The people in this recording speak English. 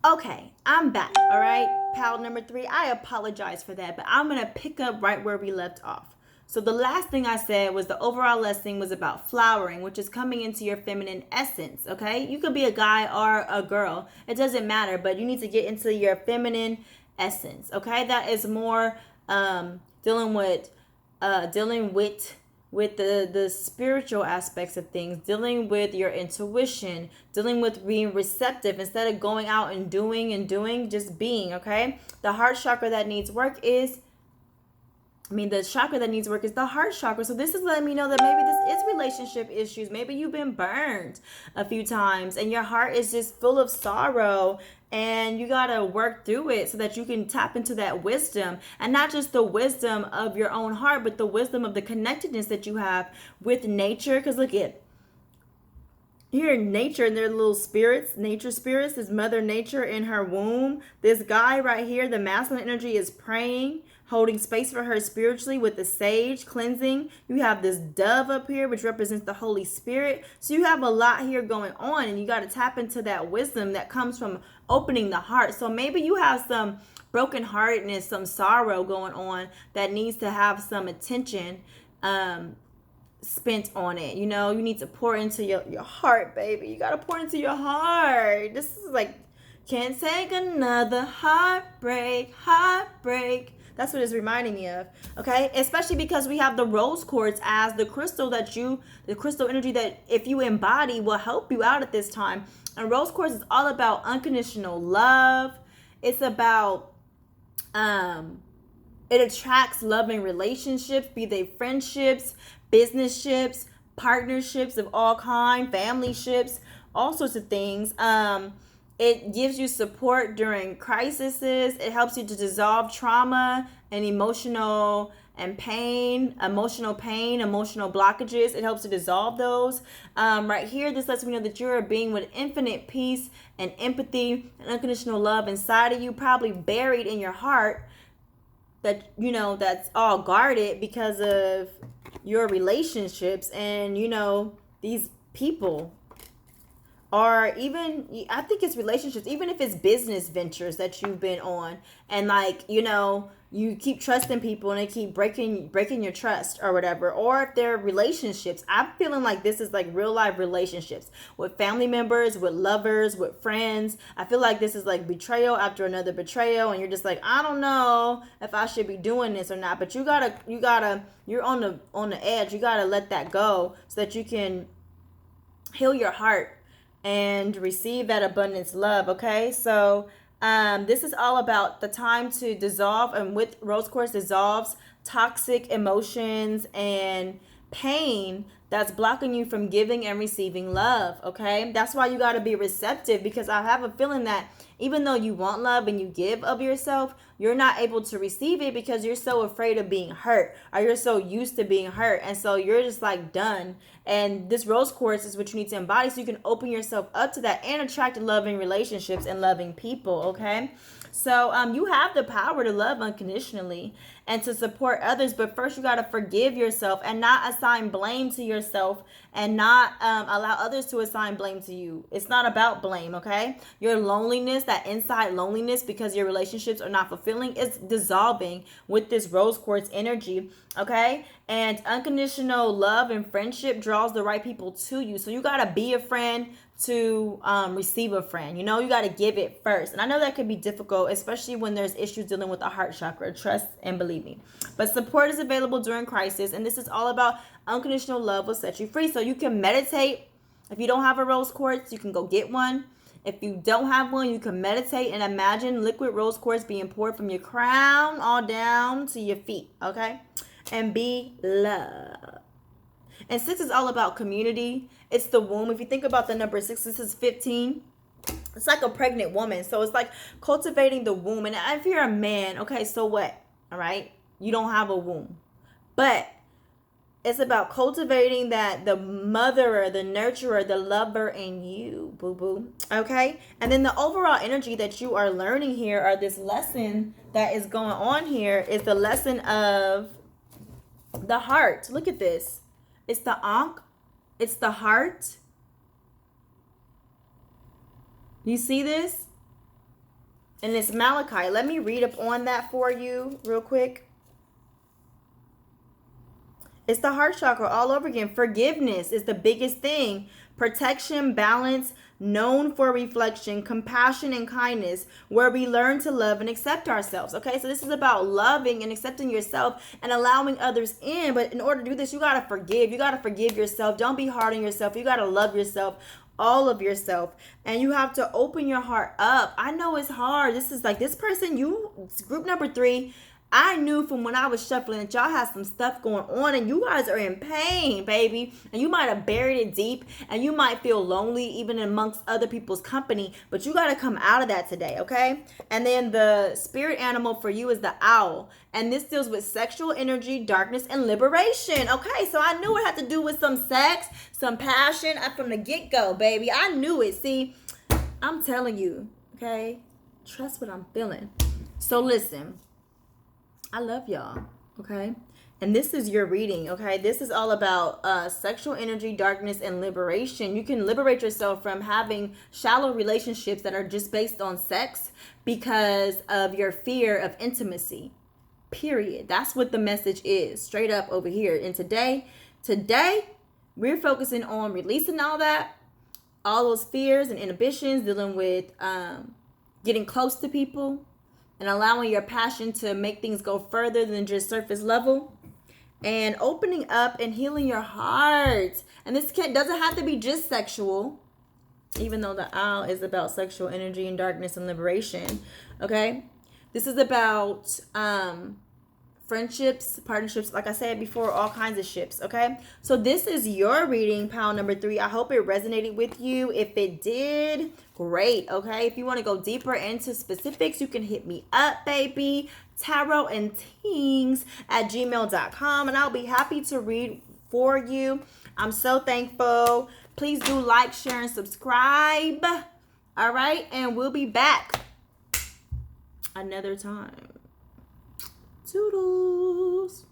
Okay, I'm back. All right, pal number 3. I apologize for that, but I'm going to pick up right where we left off. So, the last thing I said was the overall lesson was about flowering, which is coming into your feminine essence. Okay, you could be a guy or a girl, it doesn't matter, but you need to get into your feminine essence. Okay, that is more dealing with dealing with the spiritual aspects of things, dealing with your intuition, dealing with being receptive instead of going out and doing, just being. Okay, the heart chakra that needs work is, the chakra that needs work is the heart chakra. So this is letting me know that maybe this is relationship issues. Maybe you've been burned a few times and your heart is just full of sorrow, and you got to work through it so that you can tap into that wisdom, and not just the wisdom of your own heart, but the wisdom of the connectedness that you have with nature. Because look at here, nature and their little spirits, nature spirits, is mother nature in her womb. This guy right here, the masculine energy, is praying, holding space for her spiritually with the sage cleansing. You have this dove up here, which represents the Holy Spirit. So you have a lot here going on, and you got to tap into that wisdom that comes from opening the heart. So maybe you have some brokenheartedness, some sorrow going on that needs to have some attention spent on it. You know, you need to pour into your heart, baby. You got to pour into your heart. This is like, can't take another heartbreak. That's what it's reminding me of. Okay, especially because we have the rose quartz as the crystal the crystal energy that if you embody will help you out at this time. And rose quartz is all about unconditional love. It's about it attracts loving relationships, be they friendships, business ships, partnerships of all kind, family ships, all sorts of things. It gives you support during crises. It helps you to dissolve trauma and emotional pain, emotional blockages. It helps to dissolve those. Right here, this lets me know that you're a being with infinite peace and empathy and unconditional love inside of you, probably buried in your heart, that that's all guarded because of your relationships. And these people, or even, I think it's relationships, even if it's business ventures that you've been on, and you keep trusting people and they keep breaking your trust or whatever. Or if they're relationships, I'm feeling like this is like real life relationships with family members, with lovers, with friends. I feel like this is like betrayal after another betrayal, and you're just like, I don't know if I should be doing this or not. But you're on the edge. You gotta let that go so that you can heal your heart and receive that abundance love. Okay, so this is all about the time to dissolve, and with rose quartz dissolves toxic emotions and pain that's blocking you from giving and receiving love. Okay, that's why you got to be receptive, because I have a feeling that even though you want love and you give of yourself, you're not able to receive it because you're so afraid of being hurt, or you're so used to being hurt, and so you're just like done. And this rose quartz is what you need to embody so you can open yourself up to that and attract loving relationships and loving people. Okay, so you have the power to love unconditionally and to support others, but first you got to forgive yourself and not assign blame to yourself, and not allow others to assign blame to you. It's not about blame. Okay, your loneliness, that inside loneliness because your relationships are not fulfilling, is dissolving with this rose quartz energy. Okay, and unconditional love and friendship draws the right people to you. So you got to be a friend to receive a friend. You got to give it first. And I know that can be difficult, especially when there's issues dealing with the heart chakra. Trust and believe me. But support is available during crisis. And this is all about unconditional love will set you free. So you can meditate. If you don't have a rose quartz, you can go get one. If you don't have one, you can meditate and imagine liquid rose quartz being poured from your crown all down to your feet. Okay? And be love. And 6 is all about community. It's the womb. If you think about the number 6, this is 15. It's like a pregnant woman. So it's like cultivating the womb. And if you're a man, okay, so what? All right? You don't have a womb. But it's about cultivating the motherer, the nurturer, the lover in you, boo-boo. Okay? And then the overall energy that you are learning here, or this lesson that is going on here, is the lesson of the heart. Look at this. It's the ankh. It's the heart. You see this? And it's Malachi. Let me read up on that for you real quick. It's the heart chakra all over again. Forgiveness is the biggest thing. Protection, balance, known for reflection, compassion, and kindness, where we learn to love and accept ourselves. Okay, so this is about loving and accepting yourself and allowing others in. But in order to do this, you got to forgive. You got to forgive yourself. Don't be hard on yourself. You got to love yourself, all of yourself, and you have to open your heart up. I know it's hard. This is like this person, group number 3. I knew from when I was shuffling that y'all had some stuff going on and you guys are in pain, baby. And you might have buried it deep and you might feel lonely even amongst other people's company, but you got to come out of that today, okay? And then the spirit animal for you is the owl. And this deals with sexual energy, darkness, and liberation. Okay, so I knew it had to do with some sex, some passion from the get-go, baby. I knew it. See, I'm telling you, okay? Trust what I'm feeling. So listen. I love y'all, okay? And this is your reading, okay? This is all about sexual energy, darkness, and liberation. You can liberate yourself from having shallow relationships that are just based on sex because of your fear of intimacy, period. That's what the message is, straight up over here. And today, we're focusing on releasing all that, all those fears and inhibitions, dealing with getting close to people, and allowing your passion to make things go further than just surface level, and opening up and healing your heart. And this doesn't have to be just sexual, even though the owl is about sexual energy and darkness and liberation. Okay, this is about friendships, partnerships, like I said before, all kinds of ships. Okay, so this is your reading, pile number 3. I hope it resonated with you. If it did, great. Okay, if you want to go deeper into specifics, you can hit me up, baby. tarotandtings@gmail.com, and I'll be happy to read for you. I'm so thankful. Please do like, share, and subscribe. All right, and we'll be back another time. Toodles.